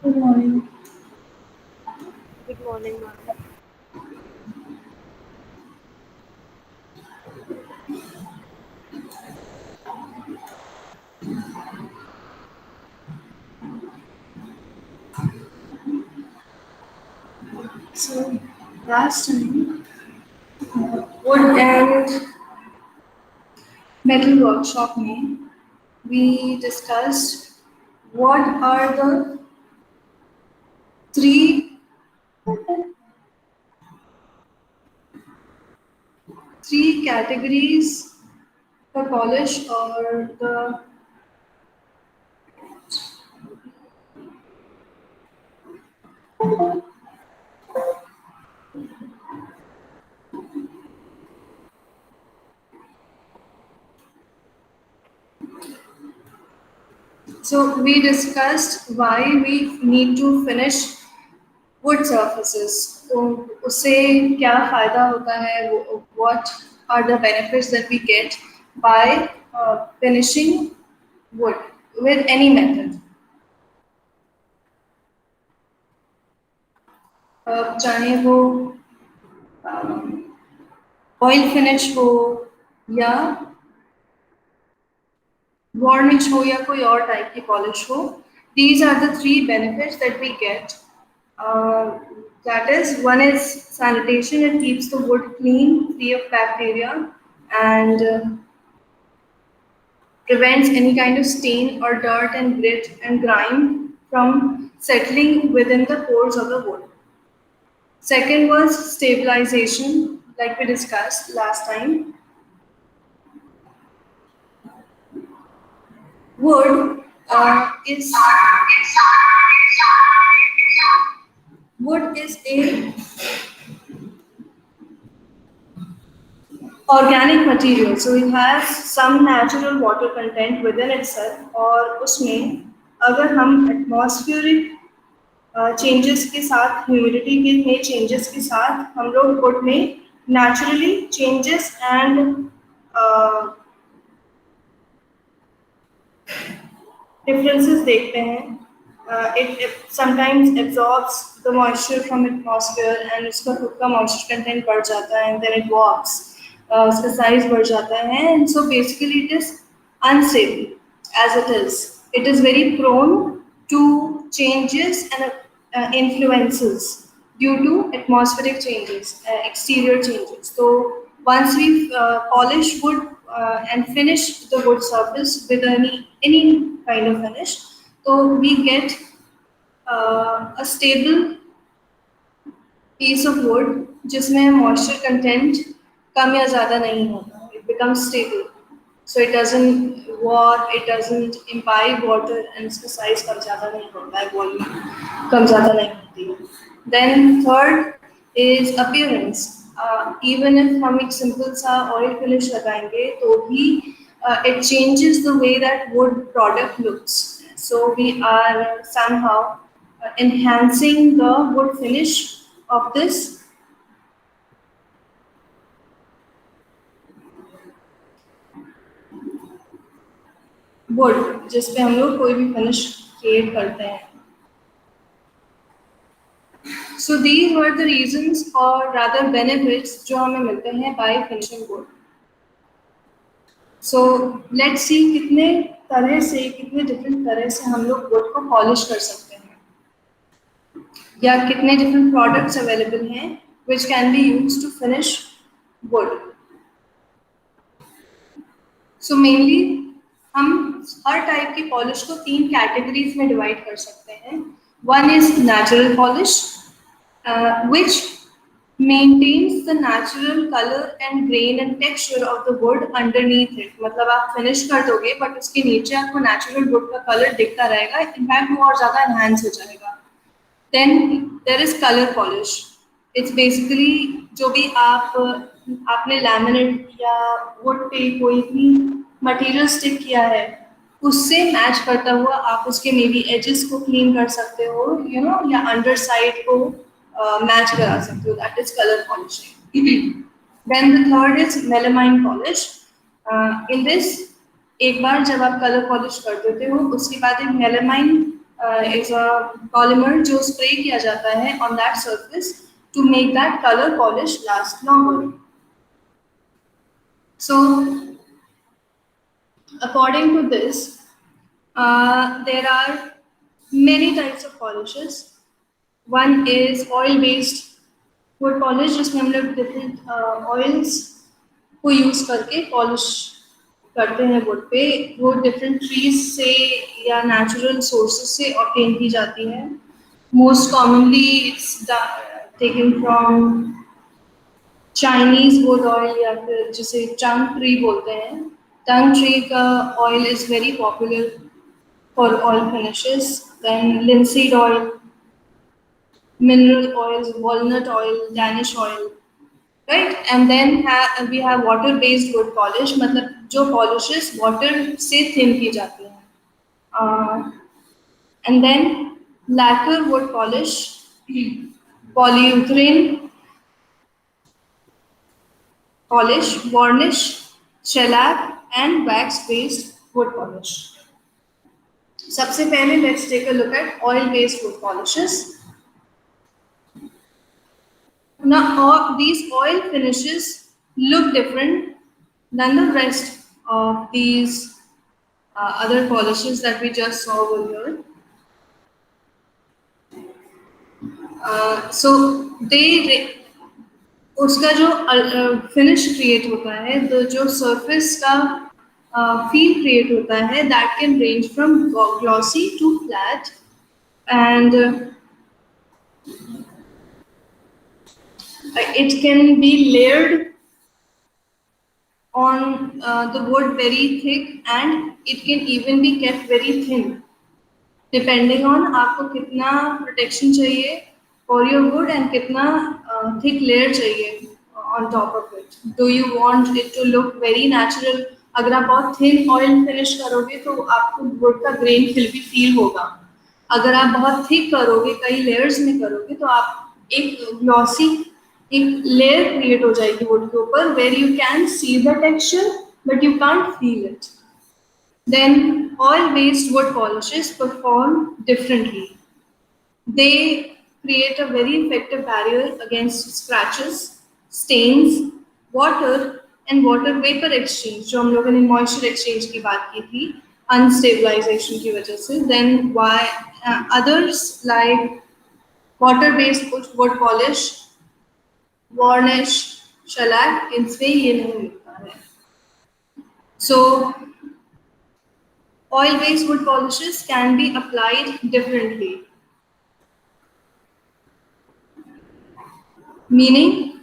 Good morning. Good morning, ma'am. So last time, wood and metal workshop में we discussed what are the three three categories for polish or the so we discussed why we need to finish wood surfaces. तो उससे क्या फायदा होता है? What are the benefits that we get by finishing wood with any method? चाहे वो oil finish हो या वार्निश हो या कोई और टाइप की पॉलिश हो. These are the three benefits that we get. That is, one is sanitation. It keeps the wood clean, free of bacteria, and prevents any kind of stain or dirt and grit and grime from settling within the pores of the wood. Second was stabilization, like we discussed last time. Wood is wood is a organic material, so it has some natural water content within itself. और उसमें अगर हम atmospheric changes के साथ, humidity के में changes के साथ हम लोग wood में naturally changes and differences देखते हैं. It sometimes absorbs the moisture from atmosphere and उसका खुद का moisture content बढ़ जाता है and then it warps. उसका size बढ़ जाता है and so basically it is unstable as it is. It is very prone to changes and influences due to atmospheric changes, exterior changes. So once we polish wood and finish the wood surface with any kind of finish, so we get a stable piece of wood जिसमें moisture content कम या ज़्यादा नहीं होता. It becomes stable, so it doesn't warp, it doesn't imbibe water, and इसका size कम ज़्यादा नहीं होता है, volume कम ज़्यादा नहीं होती है. Then third is appearance. Even if हम एक simple सा oil finish लगाएंगे तो भी it changes the way that wood product looks. So we are somehow enhancing the wood finish of this wood जिस पे हम लोग कोई भी finish create करते हैं. So these were the reasons or rather benefits जो हमें मिलते हैं by finishing wood. So let's see कितने तरह से, कितने different तरह से हम लोग wood को polish कर सकते हैं या कितने different products available हैं which can be used to finish wood. So mainly हम हर टाइप की पॉलिश को तीन कैटेगरीज में डिवाइड कर सकते हैं. One is natural polish, which maintains the natural color and grain and texture of the wood underneath it. मतलब आप फिनिश कर दोगे बट उसके नीचे आपको नेचुरल वुड का कलर दिखता रहेगा. इनफैक्ट वो और ज़्यादा एनहांस हो जाएगा. Then there is color polish. It's basically जो भी आपने लैमिनेट या वुड पे कोई भी मटेरियल स्टिक किया है उससे मैच करता हुआ आप उसके मे बी एजेस को क्लीन कर सकते हो, यू नो, या अंडर साइड को मैच करा सकते हो. That is colour polishing. Then the third is melamine polish. In this एक बार जब आप कलर पॉलिश कर देते हो उसके बाद एक मेलामाइन is a polymer जो spray किया जाता है on that surface to make that color polish last longer. So, according to this, there are many types of polishes. One is oil-based wood polish, जिसमें हम लोग different oils को use करके polish करते हैं वुड पे. वो डिफरेंट ट्रीज से या नेचुरल सोर्सेज से ऑब्टेन की जाती है. Most commonly it's taken from Chinese wood oil या फिर जिसे टंग ट्री बोलते हैं. टंग ट्री का oil is very popular for oil finishes. Then linseed oil, mineral oils, walnut oil, Danish oil, right? And then we have water based wood polish, मतलब जो polishes water से thin की जाती हैं. And then lacquer wood polish, polyurethane polish, varnish, shellac and wax based wood polish. सबसे पहले let's take a look at oil based wood polishes. Now, all these oil finishes look different than the rest of these other polishes that we just saw over here. So उसका जो finish create होता है, तो जो surface का feel create होता है, that can range from glossy to flat, and it can be layered on the wood very thick, and it can even be kept very thin depending on आपको कितना protection चाहिए for your wood and कितना thick layer चाहिए on top of it. Do you want it to look very natural? अगर आप बहुत thin oil finish करोगे तो आपको wood का grain भी feel होगा. अगर आप बहुत thick करोगे, कई layers में करोगे, तो आप एक glossy एक लेयर क्रिएट हो जाएगी वुड के ऊपर, where you can see the texture but you can't feel it. Then oil based wood polishes perform differently. They create a very effective barrier against scratches, stains, water and water vapour exchange, जो हम लोगों ने moisture exchange की बात की थी अनस्टेबलाइजेशन की वजह से. Than others like water based would polish, varnish, shellac, इनसे ये नहीं मिलता है. So, oil-based wood polishes can be applied differently. Meaning,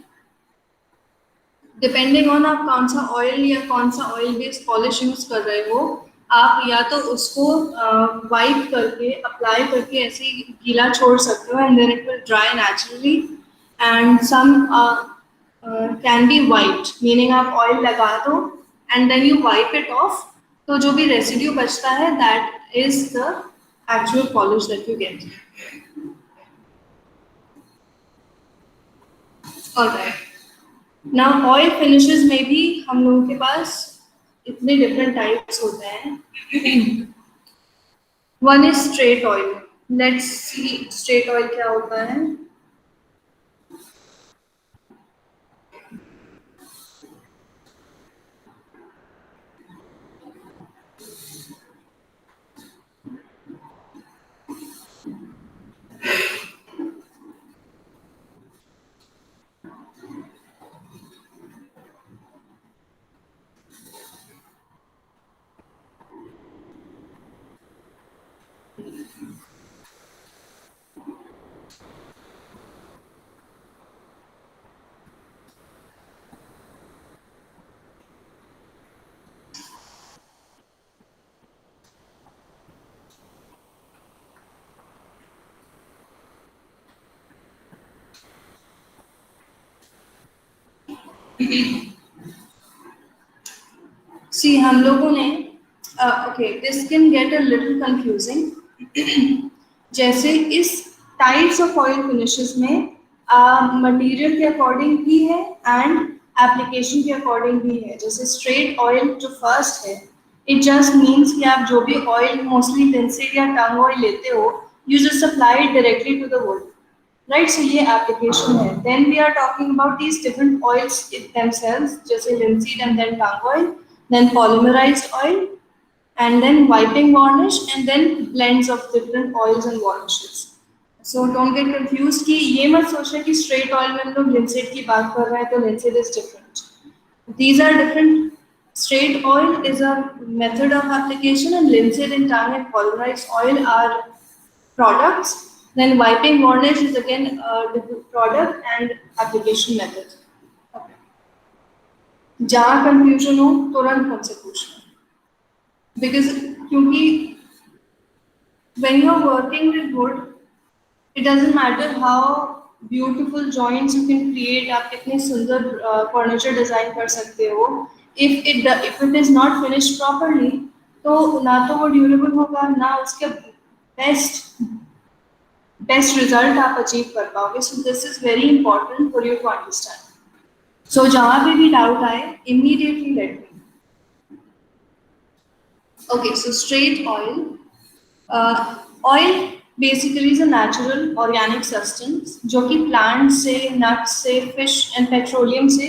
depending on आप कौन सा ऑयल या कौन सा oil-based polish यूज कर रहे हो, आप या तो उसको वाइप करके अप्लाई करके ऐसे गीला छोड़ सकते हो, and then it will dry naturally. And some can be wiped, meaning आप oil लगा दो and then you wipe it off, तो जो भी residue बचता है that is the actual polish that you get. Alright. Now oil finishes में भी हम लोगों के पास इतने different types होते हैं. One is straight oil. Let's see straight oil क्या होता है. See, हम लोगों ने okay, this can get a little confusing. जैसे इस types of oil finishes में material के according भी है and application के according भी है. जैसे straight oil जो first है, इट जस्ट मीन्स कि आप जो भी ऑयल मोस्टली लिंसीड या टंग ऑयल लेते हो, you just apply it directly to the wood, right? So ये एप्लीकेशन है. Then we are talking about these different oils themselves, जैसे linseed and then tongue oil, then polymerized oil, and then wiping varnish, and then blends of different oils and varnishes. So don't get confused कि ये मत सोचना कि straight oil में हम लोग linseed की बात कर रहे हैं तो linseed is different. These are different. Straight oil is a method of application, and linseed and tongue and polymerized oil are products. Then wiping varnish is again a different product and application method. Okay. जहाँ confusion हो तुरंत मुझसे पूछना. Because क्योंकि when you're working with wood, it doesn't matter how beautiful joints you can create, आप कितने सुंदर furniture design कर सकते हो, if it is not finished properly, तो ना तो वो durable होगा, ना उसके best result आप achieve कर पाओगे. So this is very important for you to understand. So जहाँ भी doubt आए, immediately let me. Okay, so straight oil. Oil basically is a natural organic substance जो कि plant से, nuts से, fish and petroleum से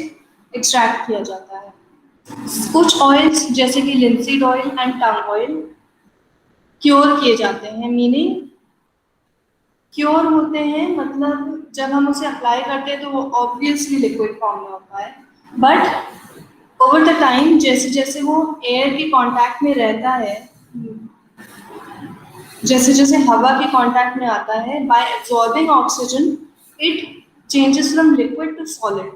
extract किया जाता है. कुछ oils जैसे कि linseed oil and tongue oil cure किए जाते हैं, मीनिंग क्योर होते हैं मतलब जब हम उसे अप्लाई करते हैं तो वो ऑब्वियसली लिक्विड फॉर्म में होता है, बट ओवर द टाइम जैसे जैसे वो एयर के कांटेक्ट में रहता है, जैसे जैसे हवा के कांटेक्ट में आता है, by absorbing oxygen it changes from liquid to solid.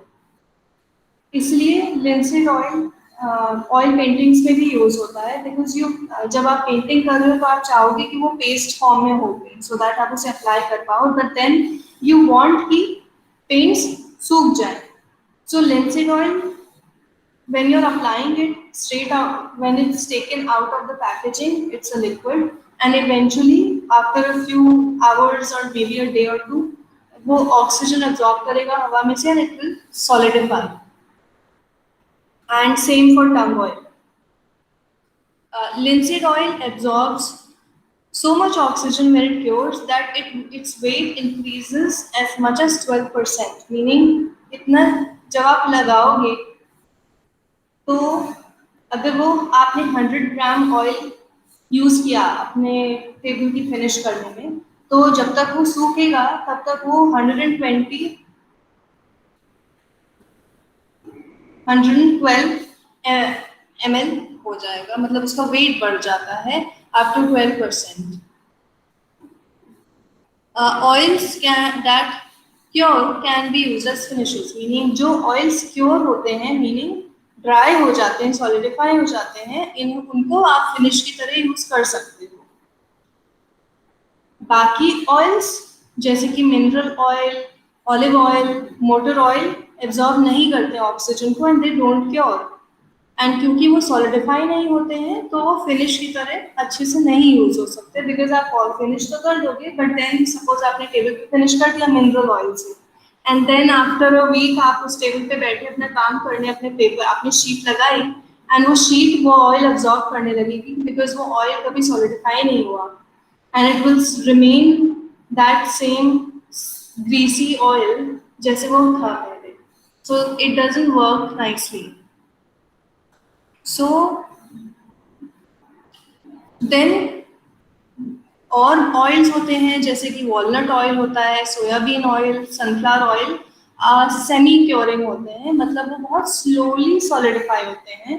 इसलिए लिंसीड ऑयल ऑयल पेंटिंग्स में भी यूज होता है, बिकॉज जब आप पेंटिंग कर रहे हो तो आप चाहोगे कि वो पेस्ट फॉर्म में हो, सो दैट आप उसे अप्लाई कर पाओ, बट देन यू वांट कि पेंट्स सूख जाए. सो linseed oil, when you're applying it straight out, when it's taken out of the packaging, it's a liquid, and eventually after a few hours or maybe a day or two, वो oxygen absorb करेगा हवा में से and it will solidify. And same for tongue oil. Linseed oil absorbs so much oxygen when it cures that its weight increases as much as 12%. Meaning इतना जब आप लगाओगे तो अगर वो आपने 100 ग्राम ऑयल यूज किया अपने टेबल की फिनिश करने में, तो जब तक वो सूखेगा तब तक वो 112 ml हो जाएगा, मतलब उसका वेट बढ़ जाता है up to 12%. Oils that cure can be used as finishes, meaning जो ऑयल्स क्योर होते हैं, मीनिंग ड्राई हो जाते हैं, सॉलिडिफाई हो जाते हैं, उनको आप फिनिश की तरह यूज कर सकते हो. बाकी ऑयल्स जैसे कि mineral oil, olive oil, motor oil absorb नहीं करते ऑक्सीजन को and they don't cure, and क्योंकि वो सॉलिडिफाई नहीं होते हैं तो वो फिनिश की तरह अच्छे से नहीं यूज हो सकते, बिकॉज आप ऑल फिनिश तो कर दोगे, बट देन सपोज आपने टेबल पे फिनिश कर दिया मिनरल ऑयल से, and then after a week आप उस टेबल पे बैठे अपना काम करने, अपने पेपर आपने शीट लगाई एंड वो शीट वो ऑयल एब्जॉर्ब करने लगेगी, बिकॉज वो ऑयल कभी सॉलिडिफाई नहीं हुआ, and it will remain that same greasy oil जैसे वो था पहले. So it doesn't work nicely. So then और ऑयल्स होते हैं जैसे कि वॉलनट ऑयल होता है, soybean oil, sunflower oil, semi curing होते हैं, मतलब वो बहुत स्लोली सॉलिडिफाई होते हैं,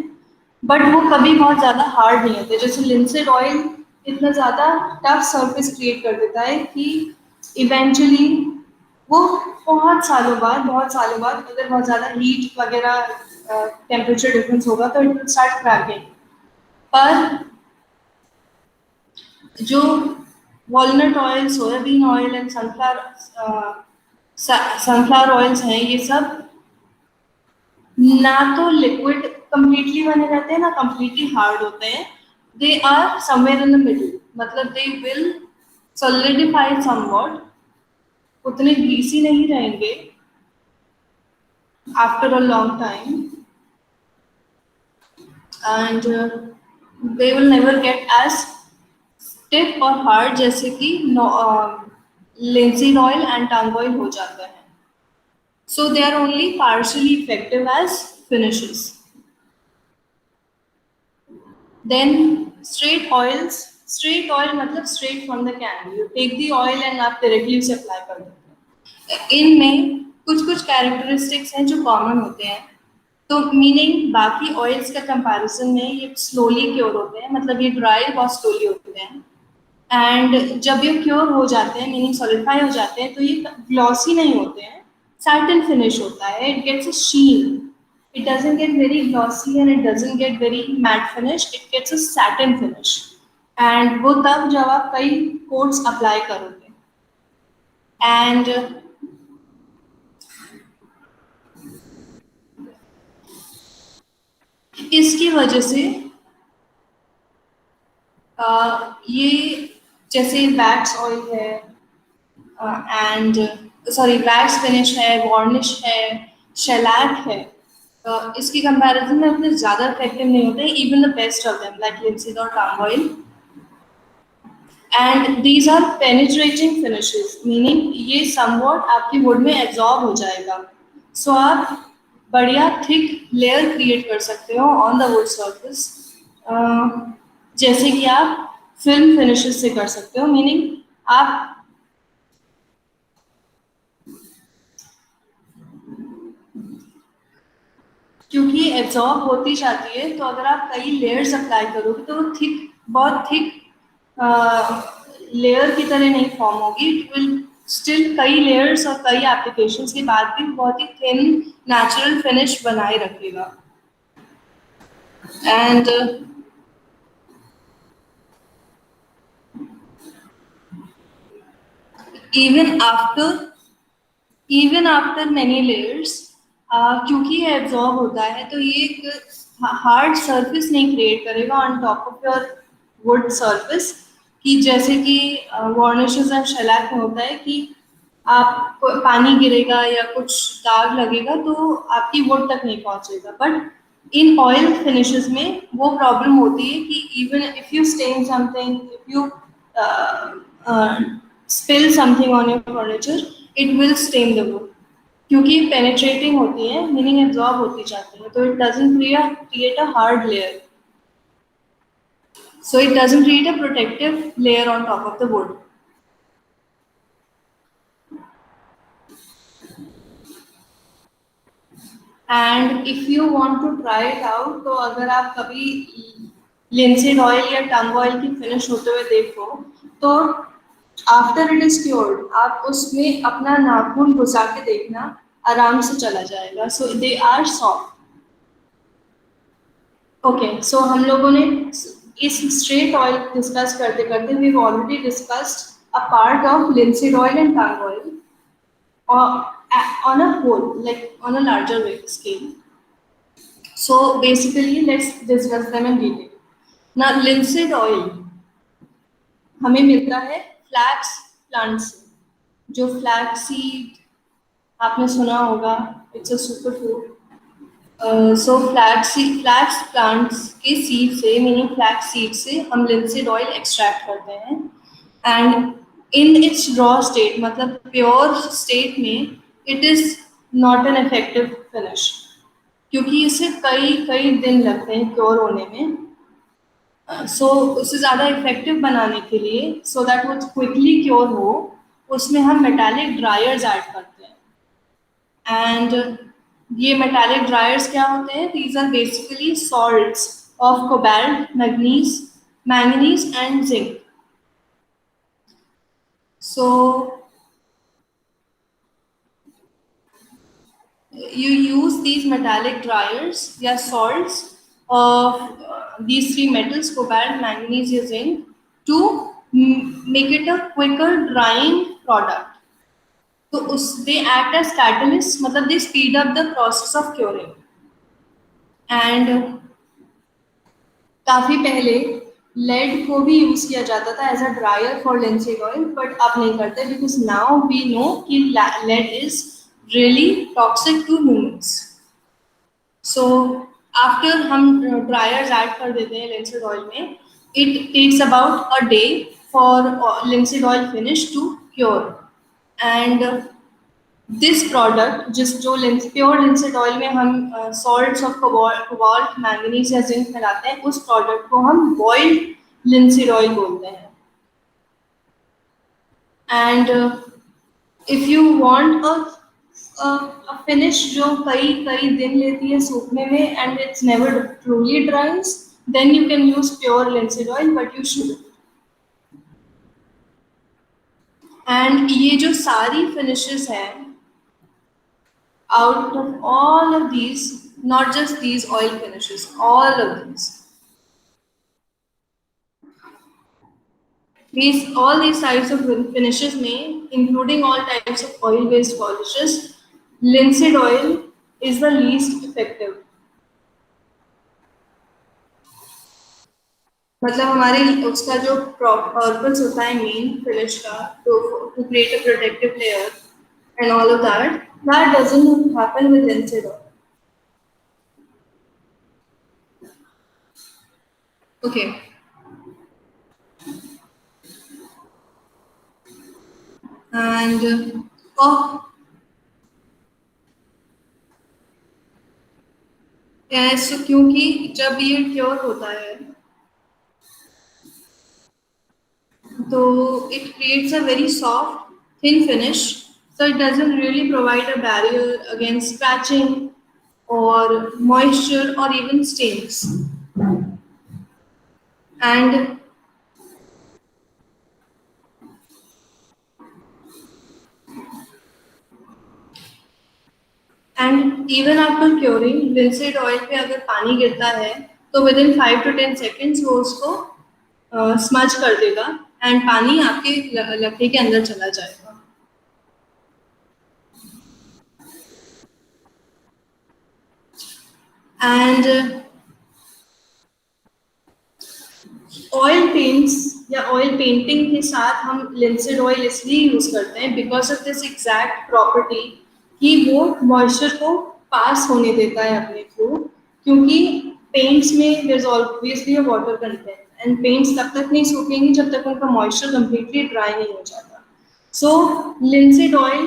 बट वो कभी बहुत ज़्यादा हार्ड नहीं होते. जैसे लिंसेड ऑयल इतना ज़्यादा टफ सरफेस क्रिएट कर देता है कि इवेंचुअली वो बहुत सालों बाद अगर बहुत ज़्यादा हीट वगैरह टेम्परेचर डिफरेंस होगा तो इट विल स्टार्ट क्रैकिंग. पर जो walnut oil, soybean oil and sunflower oils हैं, ये सब ना तो लिक्विड कंप्लीटली बने रहते हैं ना कंप्लीटली हार्ड होते हैं. They are somewhere in the middle, मतलब दे विल सॉलिडिफाई समवॉट, उतने ग्रीसी नहीं रहेंगे after a long time, and they will never get as stiff और hard जैसे कि linseed oil and tung oil हो जाते हैं. So they are only partially effective as finishes. Then straight oils. Straight oil मतलब straight from the can. You take the oil and आप directly उसे apply कर देते हैं. इनमें कुछ कुछ characteristics हैं जो common होते हैं. तो मीनिंग बाकी ऑयल्स का कंपैरिजन में ये स्लोली क्योर होते हैं, मतलब ये ड्राई बहुत स्लोली होते हैं. एंड जब ये क्योर हो जाते हैं मीनिंग सॉलिडिफाई हो जाते हैं तो ये ग्लॉसी नहीं होते हैं, सैटिन फिनिश होता है. It gets a sheen. It doesn't get very glossy and it doesn't get very matte finish. It gets a satin finish. And वो तब जब आप कई coats apply करोगे. And इसकी वजह से ये जैसे वैक्स ऑयल है एंड वैक्स फिनिश है, वार्निश है, शेलैक है, इसकी कंपैरिजन में उतने ज़्यादा इफेक्टिव नहीं होते. Even the best of them like linseed और tung oil. And these are penetrating finishes, meaning ये समवॉट आपकी वुड में एब्जॉर्ब हो जाएगा. सो आप बढ़िया थिक लेयर क्रिएट कर सकते हो ऑन द वुड सर्फेस, जैसे कि आप फिल्म फिनिशेस से कर सकते हो. मीनिंग आप क्योंकि एब्जॉर्ब होती जाती है तो अगर आप कई लेयर्स अप्लाई करोगे तो थिक, बहुत थिक लेयर की तरह नहीं फॉर्म होगी. इट विल स्टिल कई लेयर्स और कई एप्लीकेशंस के बाद भी बहुत ही थिन नेचुरल फिनिश बनाए रखेगा. And even after many layers, क्योंकि ये एब्जॉर्ब होता है तो ये एक हार्ड सरफेस नहीं क्रिएट करेगा on top of your would surface, कि जैसे कि वार्निशेस एंड शेलैक में होता है कि आप पानी गिरेगा या कुछ दाग लगेगा तो आपकी वुड तक नहीं पहुंचेगा. बट इन ऑयल फिनिशेस में वो प्रॉब्लम होती है कि even if you stain something, if you spill something on your furniture, it will stain the wood. क्योंकि penetrating होती है, meaning absorb होती जाती है, तो it doesn't create a hard layer. So it doesn't create a protective layer on top of the wood. And if you want to try it out, तो अगर आप कभी linseed oil या tung oil की finish होते हुए देखो तो आफ्टर इट इज क्योर्ड आप उसमें अपना नाखून घुसा के देखना, आराम से चला जाएगा. So they are soft. Okay, so हम लोगों ने इस स्ट्रेट ऑयल डिस्कस करते करते we already discussed a part of linseed oil and tung oil on a whole, like on a larger scale. So basically let's discuss them in detail. Now linseed oil हमें मिलता है flex plant से. जो flax seed आपने सुना होगा, it's a super food. So flax plants के seed से, मीनिंग फ्लैक्स सीड से हम लिंसीड ऑयल एक्सट्रैक्ट करते हैं. And in its raw state, मतलब प्योर स्टेट में, it is not an effective finish, क्योंकि इसे कई दिन लगते हैं क्योर होने में. सो उसे ज़्यादा इफेक्टिव बनाने के लिए, सो दैट वो क्विकली क्योर हो, उसमें हम मेटालिक ड्रायर्स ऐड करते हैं. एंड ये मेटालिक ड्रायर्स क्या होते हैं? These are basically salts of cobalt, manganese and zinc. So you use these metallic dryers या salts of these three metals, cobalt, manganese या zinc, to make it a quicker drying product. तो they act as catalysts, मतलब they speed up the process of curing. And काफी पहले lead को भी use किया जाता था as a dryer for linseed oil, but अब नहीं करते बिकॉज नाउ वी नो कि lead is really toxic to humans. So after हम ड्रायर्स ऐड कर देते हैं लिंसिड ऑयल में, it takes about a day for linseed oil finish to cure. And this product जो प्योर लिंसिड ऑयल में हम salts of cobalt manganese या zinc मिलाते हैं, उस प्रोडक्ट को हम बॉइल्ड लिंसिड ऑयल बोलते हैं। And if you want a finish जो कई कई दिन लेती है सूखने में and it's never truly dries, then you can use pure linseed oil, but you should. And ये जो सारी फिनिशेस हैं, out of all of these, not just these oil finishes, all of all these types of finishes में, including all types of oil-based polishes, linseed oil is the least effective. मतलब हमारे उसका जो purpose होता है main finish का, to create a protective layer and all of that, that doesn't happen with linseed oil. Okay. And ऐसे क्योंकि जब ये क्योर होता है तो it creates a very soft thin finish, so it doesn't really provide a barrier against scratching or moisture or even stains. And even after curing, linseed oil पे अगर पानी गिरता है तो within 5 to 10 seconds वो उसको स्मज कर देगा एंड पानी आपके लकड़ी के अंदर चला जाएगा। एंड ऑयल पेंट्स या ऑयल पेंटिंग के साथ हम लिंसिड ऑयल इसलिए यूज करते हैं because of this exact property कि वो मॉइस्चर को पास होने देता है अपने थ्रू, क्योंकि पेंट्स में there is obviously a water content and paints तब तक नहीं सूखेंगे जब तक उनका मॉइस्चर कंप्लीटली ड्राई नहीं हो जाता। सो लिंसिड ऑयल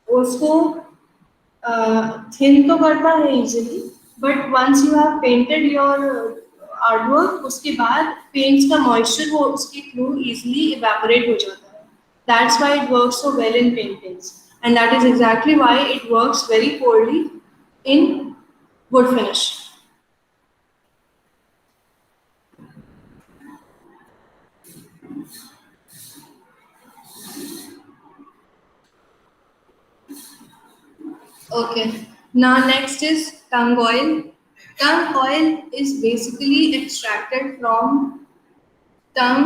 उसको थिन तो करता है easily, but once you have painted your artwork, उसके बाद पेंट्स का मॉइस्चर वो उसके थ्रू इजीली इवेपोरेट हो जाता है। That's why it works so well in paintings and that is exactly why it works very poorly in would finish. Okay, now next is tung oil. Tung oil is basically extracted from tung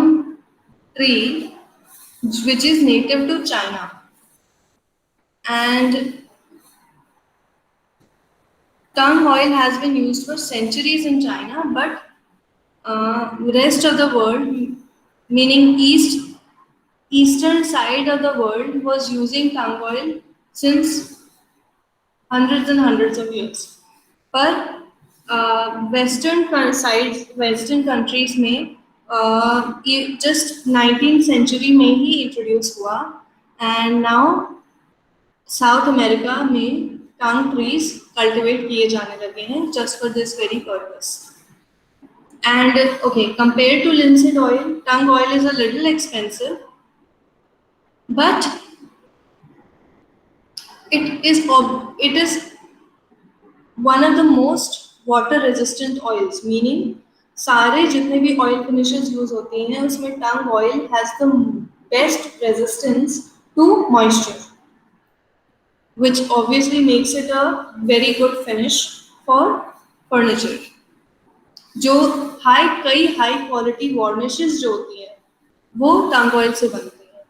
tree, which is native to China. And tung oil has been used for centuries in China, but rest of the world, meaning eastern side of the world, was using tung oil since hundreds and hundreds of years. पर western countries में ये just 19th century में ही introduce हुआ and now South America में tung trees cultivate किए जाने लगे हैं just for this very purpose. And okay, compare to linseed oil, tung oil is a little expensive, but it is one of the most water resistant oils, meaning सारे जितने भी oil finishes use होते हैं उसमें tung oil has the best resistance to moisture, which obviously makes it a very good finish for furniture. जो कई high quality varnishes जो होती हैं वो टंग ऑयल से बनती हैं।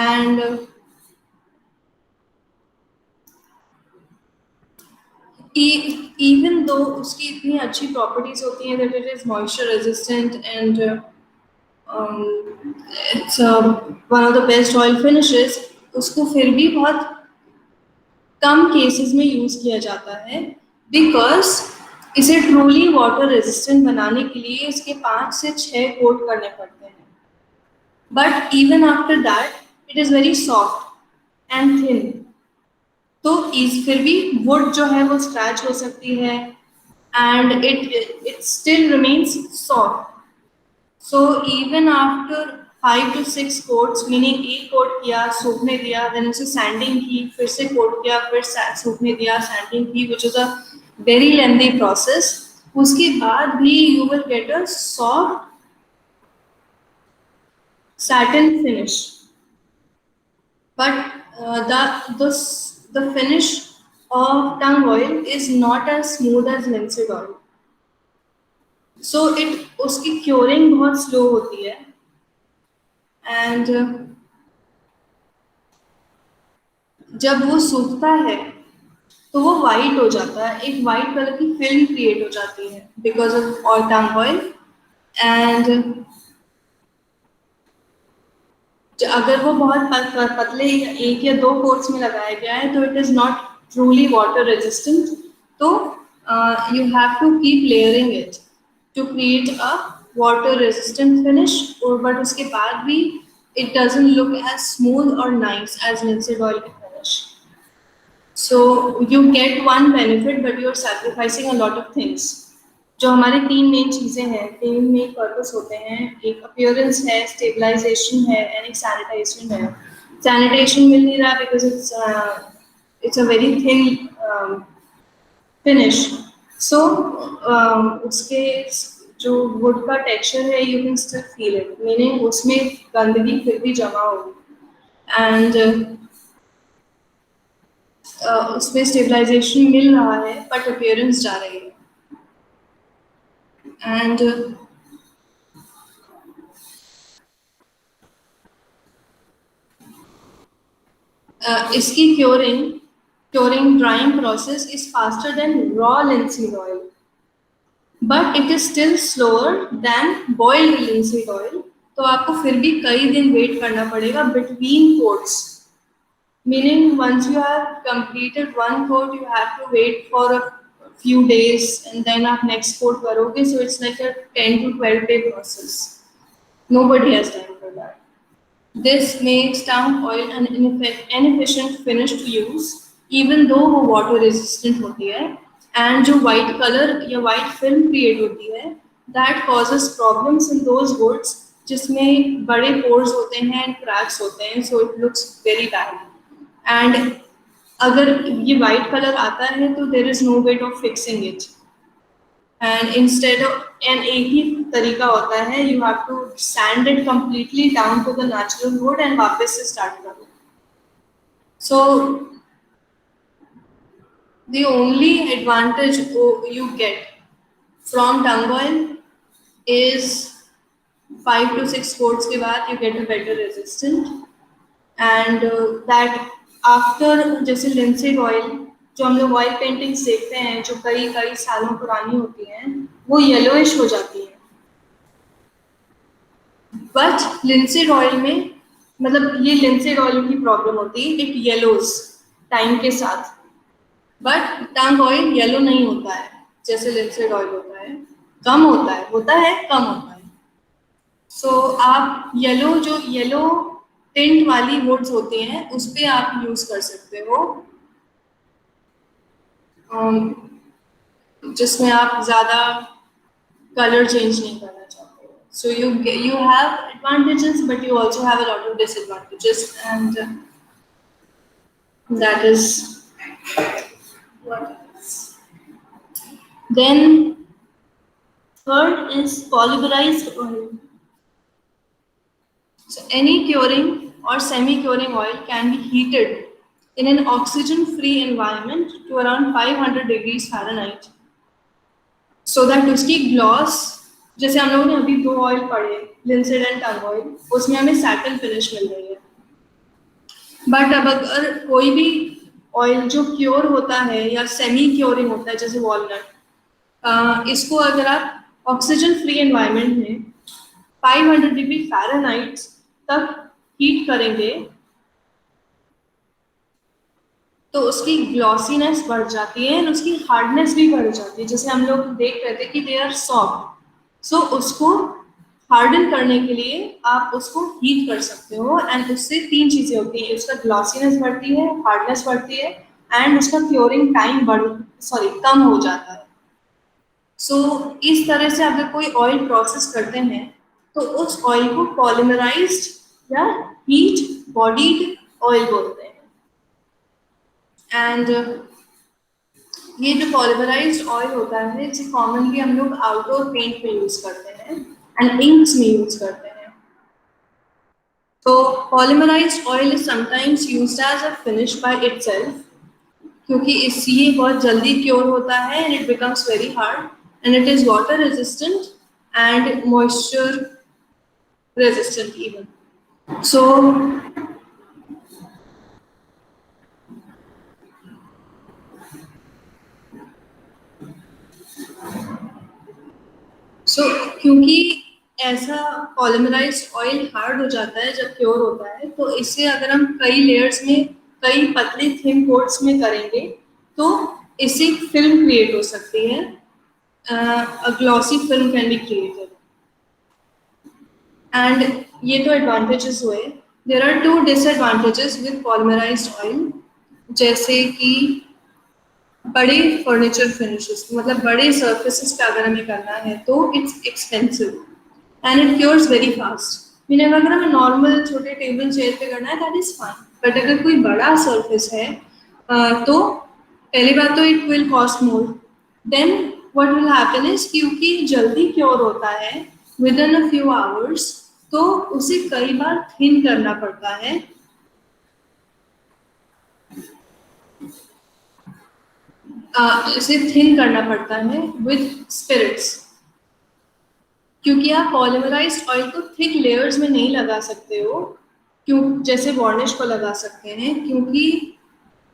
एंड even though उसकी इतनी अच्छी प्रॉपर्टीज होती हैं that it is moisture resistant and it's one of the best oil finishes, उसको फिर भी बहुत कम केसेस में यूज किया जाता है बिकॉज इसे ट्रूली वाटर रेजिस्टेंट बनाने के लिए इसके 5 से 6 कोट करने पड़ते हैं, but even after that it is very soft and thin. तो इस फिर भी वुड जो है वो स्क्रैच हो सकती है and it still remains soft. So even after 5 to 6 quotes, meaning एक कोट किया, सूखने दिया, देन उसे सैंडिंग की, फिर से कोट किया, फिर सूखने दिया, सैंडिंग की, which is a very lengthy process. उसके बाद भी you will get a soft satin finish, but the finish of tung oil is not as smooth as linseed oil, so it उसकी curing बहुत slow होती है and जब वो सूखता है तो वो वाइट हो जाता है, एक वाइट कलर की फिल्म क्रिएट हो जाती है because of oil tung oil. And अगर वो बहुत पतले एक या 2 कोट्स में लगाया गया है तो it is not truly water resistant. तो you have to keep layering it to create a water resistant finish, और बट उसके बाद भी it doesn't look as smooth और नाइस एज लिंसेड ऑयल की finish. So you get one benefit but you are sacrificing a lot of things. जो हमारे 3 main चीजें हैं, 3 मेन पर्पस होते हैं, एक अपीयरेंस है, स्टेबलाइजेशन है एंड एक सैनिटाइजेशन है। सैनिटाइजेशन मिल नहीं रहा because it's a very thin finish. So उसके जो वुड का टेक्सचर है you can still feel it, meaning उसमें गंदगी फिर भी जमा होगी एंड उसमें स्टेबलाइजेशन मिल रहा है बट अपीयरेंस जा रही है। एंड इसकी curing drying process is faster than raw linseed oil, but it is still slower than boiled linseed oil। तो आपको फिर भी कई दिन वेट करना पड़ेगा between coats, meaning once you have completed one coat you have to wait for a few days and then आप next coat करोगे, so it's like a 10 to 12 day process। Nobody has time for that। This makes tung oil an inefficient finish to use, even though वो water resistant होती है। and जो white color या white film create होती है, that causes problems in those woods जिसमें बड़े pores होते हैं and cracks होते हैं, so it looks very bad। and अगर ये white color आता है तो there is no way of fixing it, and instead of an एक ही तरीका होता है, you have to sand it completely down to the natural wood and वापस से start करो। So the only advantage you get from tung oil is 5 to 6 coats के बाद you get a better resistant, and that after जैसे linseed oil जो हम लोग oil paintings देखते हैं जो कई कई सालों पुरानी होती हैं वो येलोइश हो जाती है, बट लिंसेड ऑयल में मतलब ये लिंसेड ऑयल की प्रॉब्लम होती है, इट येलोज टाइम के साथ, बट टंग ऑयल येलो नहीं होता है जैसे लिंसेड ऑयल होता है, कम होता है कम होता है। सो आप येलो टिंट वाली वुड्स होती हैं उस पर आप यूज कर सकते हो, जिसमें आप ज्यादा कलर चेंज नहीं करना चाहते हो। So you have advantages, but you also have a lot of disadvantages, and that is what it is. Then third is polymerized oil. So any curing or semi-curing oil can be heated in an oxygen-free environment to around 500 degrees Fahrenheit, so that उसकी gloss, जैसे हम लोगों ने अभी 2 oil पढ़े linseed and tongue oil, उसमें हमें satin finish मिल रही है। बट अब अगर कोई भी ऑयल जो क्योर होता है या सेमी क्योरिंग होता है जैसे वॉलनट, इसको अगर आप ऑक्सीजन फ्री एनवायरनमेंट में 500 डिग्री फ़ारेनहाइट तक हीट करेंगे तो उसकी ग्लॉसीनेस बढ़ जाती है और उसकी हार्डनेस भी बढ़ जाती है। जैसे हम लोग देख रहे थे कि दे आर सॉफ्ट, सो उसको हार्डन करने के लिए आप उसको हीट कर सकते हो, एंड उससे तीन चीजें होती हैं, उसका ग्लॉसीनेस बढ़ती है, हार्डनेस बढ़ती है, एंड उसका क्योरिंग टाइम कम हो जाता है। सो इस तरह से अगर कोई ऑयल प्रोसेस करते हैं तो उस ऑयल को पॉलीमराइज्ड या हीट बॉडीड ऑयल बोलते हैं। एंड ये जो पॉलीमराइज्ड ऑयल होता है इसे कॉमनली हम लोग आउटडोर पेंट में यूज करते हैं एंड इंक्स में यूज करते हैं। तो polymerised oil is sometimes used as a finish by itself, क्योंकि इससे ये बहुत जल्दी क्योर होता है and it becomes very hard and it is water resistant and moisture resistant even. So क्योंकि ऐसा पॉलीमराइज्ड ऑयल हार्ड हो जाता है जब प्योर होता है, तो इससे अगर हम कई लेयर्स में, कई पतली थिन कोट्स में करेंगे तो इससे फिल्म क्रिएट हो सकती है, a glossy film can be created। And ये तो एडवांटेजेस हुए। There are two disadvantages with polymerised oil, जैसे कि बड़े फर्नीचर फिनिशेस, मतलब बड़े सर्फेसिस पे अगर हमें करना है तो it's expensive and it cures very fast. Meaning अगर हमें नॉर्मल छोटे टेबल चेयर पे करना है दैट इज फाइन, बट अगर कोई बड़ा सर्फेस है तो पहली बात तो it will cost more. Then what will happen is, क्योंकि जल्दी क्योर होता है within a few hours, तो उसे कई बार थिन करना पड़ता है। इसे थिन करना पड़ता है विद स्पिरिट्स, क्योंकि आप पॉलीमराइज्ड ऑयल को थिक लेयर्स में नहीं लगा सकते हो, क्यों जैसे वार्निश को लगा सकते हैं, क्योंकि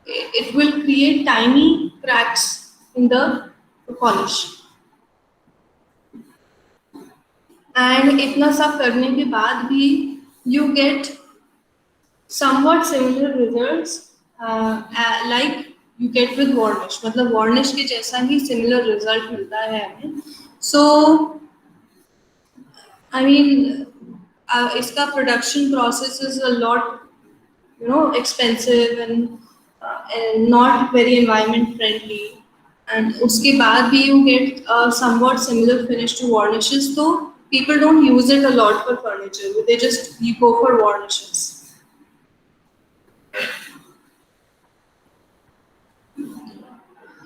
it will create tiny cracks in the polish. And इतना सब करने के बाद भी you get somewhat similar results like you get with varnish, मतलब varnish के जैसा ही similar result मिलता है हमें। So I mean इसका production process is a lot, you know, expensive and not very environment friendly, and उसके बाद भी you get a somewhat similar finish to varnishes, so people don't use it a lot for furniture, they just you go for varnishes।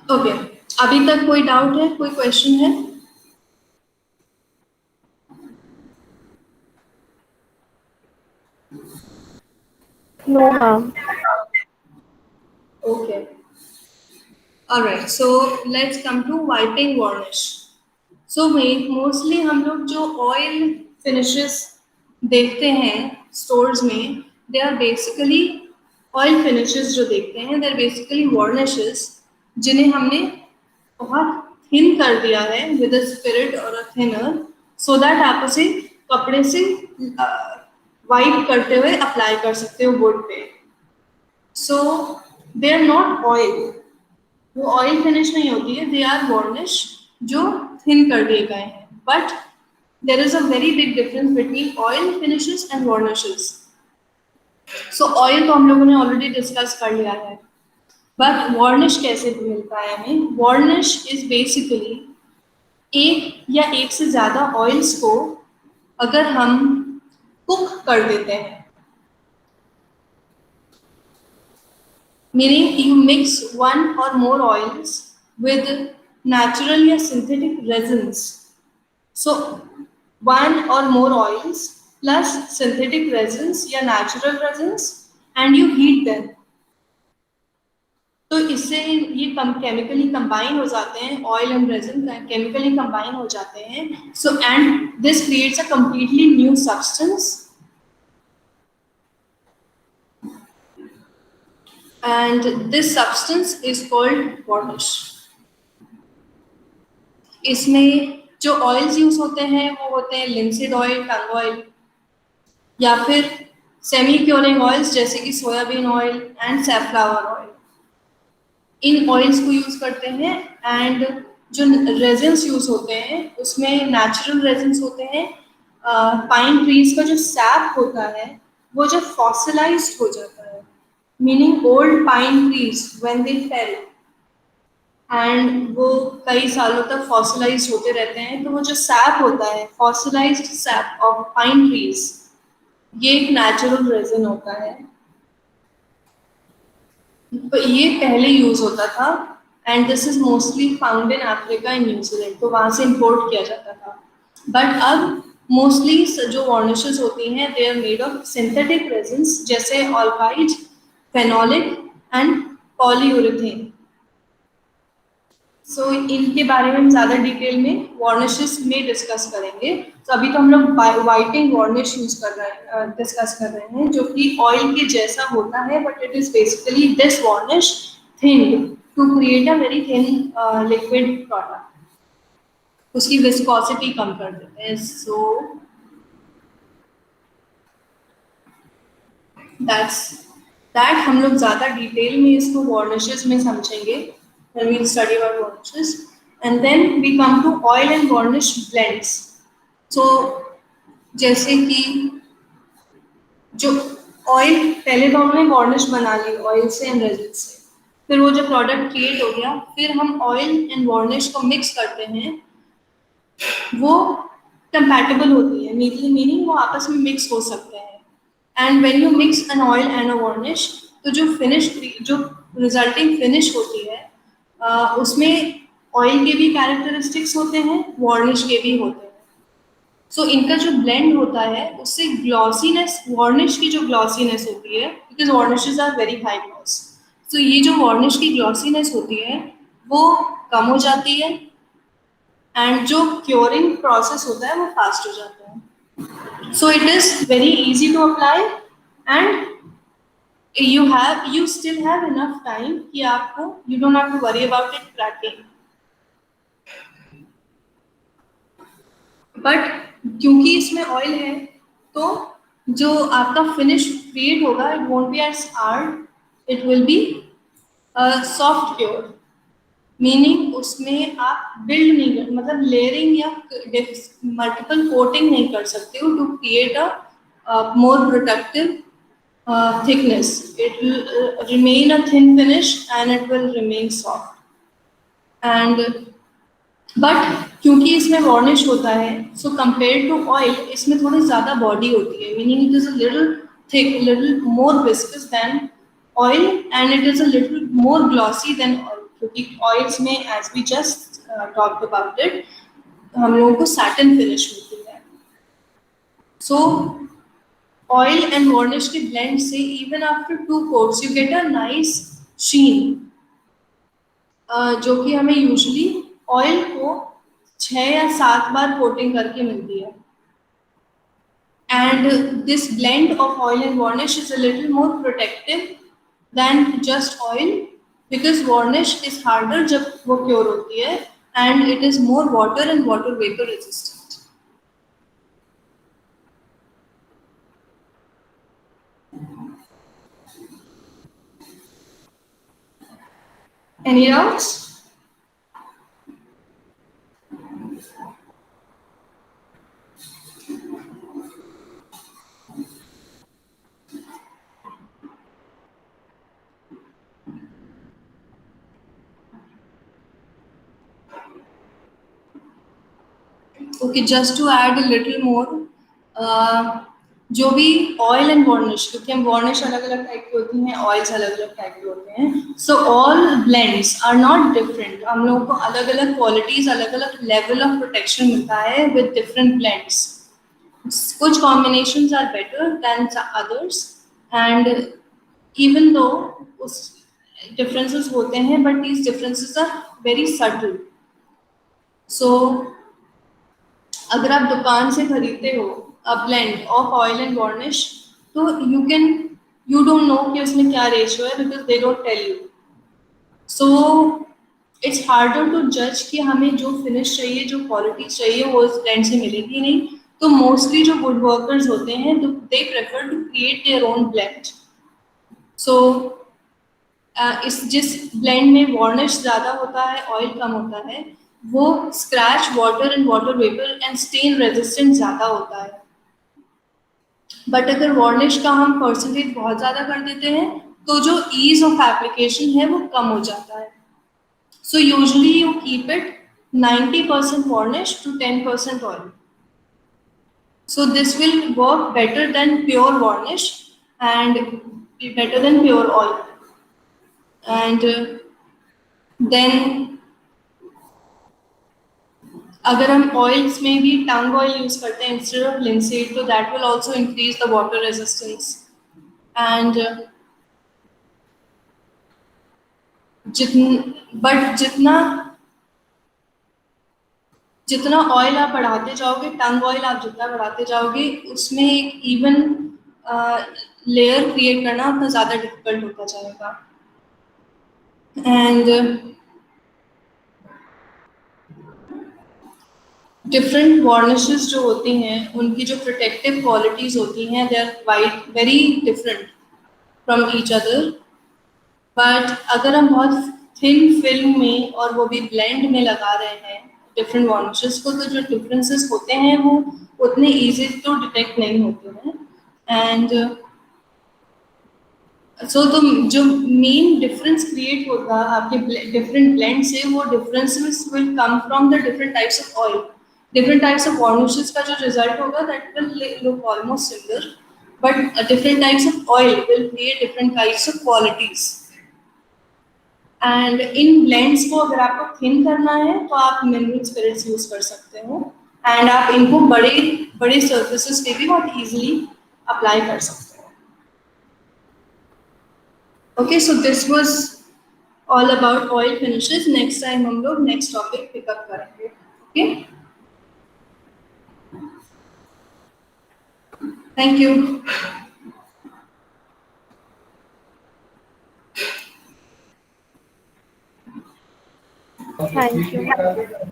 Okay अभी तक कोई doubt है, कोई question है? No, ma'am. Okay alright, so let's come to wiping varnish. So mostly हम लोग जो oil finishes देखते हैं स्टोर्स में, they are basically oil finishes जो देखते हैं दे आर बेसिकली वार्निशेस जिन्हें हमने बहुत थिन कर दिया है विद अ स्पिरिट और अ थिनर, सो दैट आप उसे कपड़े से वाइप करते हुए अप्लाई कर सकते हो वुड पे। सो दे आर नॉट ऑयल, वो ऑयल फिनिश नहीं होती है, दे आर वार्निश जो थिन कर दिए गए हैं। But there is a very big difference between oil finishes and varnishes. So oil तो हम लोगों ने ऑलरेडी डिस्कस कर लिया है, बट वार्निश कैसे मिलता है हमें? वार्निश इज बेसिकली एक या एक से ज्यादा ऑयल्स को अगर हम कुक कर देते हैं, meaning you mix one or more oils with natural या synthetic resins, so one or more oils plus synthetic resins या natural resins and you heat them, तो इससे ये केमिकली कंबाइन हो जाते हैं, oil and resin chemically combine हो जाते हैं। So and this creates a completely new substance and this substance is called varnish। इसमें जो ऑयल्स यूज होते हैं वो होते हैं लिंसिड ऑयल, टंग ऑयल, या फिर सेमी क्योरिंग ऑयल्स जैसे कि soybean oil and safflower oil. इन ऑयल्स को यूज करते हैं। एंड जो रेजिन्स यूज होते हैं उसमें नेचुरल रेजिन्स होते हैं। पाइन ट्रीज का जो सैप होता है वो जब फॉसिलाइज्ड हो जाता है, meaning old pine trees when they fail and वो कई सालों तक फॉसिलाइज होते रहते हैं, तो वो जो सैप होता है, fossilised SAP of pine trees, ये एक नेचुरल रेजिन होता है। तो ये पहले यूज होता था and this is mostly found in Africa and New Zealand, तो वहां से इंपोर्ट किया जाता था। बट अब मोस्टली जो वार्निशेस होती हैं they are made of synthetic resins, जैसे alkyd, phenolic and polyurethane. So इनके बारे में हम ज़्यादा डिटेल में वार्निशेस में डिस्कस करेंगे। तो अभी तो हम लोग वाइटिंग वार्निश यूज कर रहे हैं, डिस्कस कर रहे हैं, जो कि ऑयल के जैसा होता है, but it is basically this varnish thin to create a very thin liquid product. उसकी विस्कोसिटी कम कर देते हैं। सो दैट्स दैट हम लोग ज़्यादा डिटेल में इसको वार्निशेस में समझेंगे when we study about varnishes. And then we come to oil and varnish blends. So जैसे कि जो ऑयल, पहले तो हमने वार्निश बना ली ऑयल से एंड रेजिन से, फिर वो जो प्रोडक्ट क्रिएट हो गया, फिर हम ऑयल एंड वार्निश को मिक्स करते हैं, वो कंपैटिबल होती है, मीनिंग वो आपस में मिक्स हो सकते हैं। And when you mix an oil and a varnish, तो जो जो रिजल्टिंग फिनिश होती है उसमें ऑयल के भी कैरेक्टरिस्टिक्स होते हैं, वार्निश के भी होते हैं। सो इनका जो ब्लेंड होता है उससे ग्लॉसीनेस, वार्निश की जो ग्लॉसीनेस होती है, because varnishes are very high gloss, so ये जो वार्निश की ग्लॉसीनेस होती है वो कम हो जाती है एंड जो क्योरिंग प्रोसेस होता है वो फास्ट हो जाता है। So it is very easy to apply and you still have enough time कि आपको, you don't have to worry about it cracking. But क्योंकि इसमें ऑयल है, तो जो आपका फिनिश क्रिएट होगा it won't be as hard, it will be soft cure, meaning उसमें आप बिल्ड नहीं कर, मतलब लेयरिंग या मल्टीपल कोटिंग नहीं कर सकते हो to create a more productive thickness. It will remain a thin finish and it will remain soft. And but क्योंकि इसमें वार्निश होता है, so compared to oil इसमें थोड़ी ज़्यादा बॉडी होती है, meaning it is a little thick, little more viscous than oil and it is a little more glossy than oil. क्योंकि oils में as we just talked about it, हम लोगों को satin finish मिलती है। So oil and varnish के blend से even after 2 coats you get a nice sheen, जो कि हमें usually oil को 6 या 7 बार कोटिंग करके मिलती है। And this blend of oil and varnish is a little more protective than just oil, because varnish is harder जब वो क्योर होती है and it is more water and water vapor resistant. Any doubts? Okay, just to add a little more, जो भी oil and varnish, क्योंकि हम varnish अलग अलग टाइप की होती हैं, ऑयल्स अलग अलग टाइप के होते हैं, so all blends are not different. हम लोगों को अलग अलग क्वालिटीज, अलग अलग लेवल ऑफ प्रोटेक्शन मिलता है विद डिफरेंट ब्लेंड्स। कुछ combinations are better than others and even though उस डिफरेंसेस होते हैं, but these differences are very subtle. So अगर आप दुकान से खरीदते हो a blend of oil and varnish, तो यू डोंट नो कि उसमें क्या रेशियो है, because they don't tell you. So it's harder to जज कि हमें जो फिनिश चाहिए, जो क्वालिटी चाहिए, वो इस ब्लेंड से मिलेगी नहीं। तो मोस्टली जो वुड वर्कर्स होते हैं, they prefer to create their own blend. So इस जिस ब्लेंड में वार्निश ज़्यादा होता है, ऑयल कम होता है, वो scratch, water and water vapour and stain resistant ज़्यादा होता है। बट अगर वार्निश का हम परसेंटेज बहुत ज़्यादा कर देते हैं तो जो ईज ऑफ एप्लीकेशन है वो कम हो जाता है। So usually you keep it 90% varnish to 10% oil. So this will work better than pure varnish and better than pure oil. And then अगर हम ऑयल्स में भी टंग ऑयल यूज करते हैं इंस्टेड ऑफ लिंसीड, तो that will also increase the water resistance. And जितना जितना oil आप बढ़ाते जाओगे, टंग ऑयल आप जितना बढ़ाते जाओगे, उसमें एक इवन लेयर क्रिएट करना उतना ज़्यादा डिफिकल्ट होता जाएगा। एंड डिफरेंट वार्निशेस जो होती हैं, उनकी जो प्रोटेक्टिव क्वालिटीज़ होती हैं, they are quite very different from each other. But अगर हम बहुत थिन फिल्म में और वो भी ब्लेंड में लगा रहे हैं डिफरेंट वार्निशेस को, तो जो डिफरेंसेस होते हैं वो उतने ईजी तो डिटेक्ट नहीं होते हैं। एंड तो जो मेन डिफरेंस क्रिएट होगा आपके डिफरेंट ब्लेंड से, वो differences will come from the different types of oil. Different types of varnishes का जो रिजल्ट होगा that will look almost similar, but different types of oil will create different types of qualities. And in blends को अगर आपको thin करना है तो आप मिनरल स्पिरिट्स यूज कर सकते हो, एंड आप इनको बड़े बड़े सर्फेसेस पे भी बहुत इजीली अप्लाई कर सकते हो। Okay, so this was all about oil finishes. Next time हम लोग next topic pick up करेंगे. Okay? Thank you. Thank you.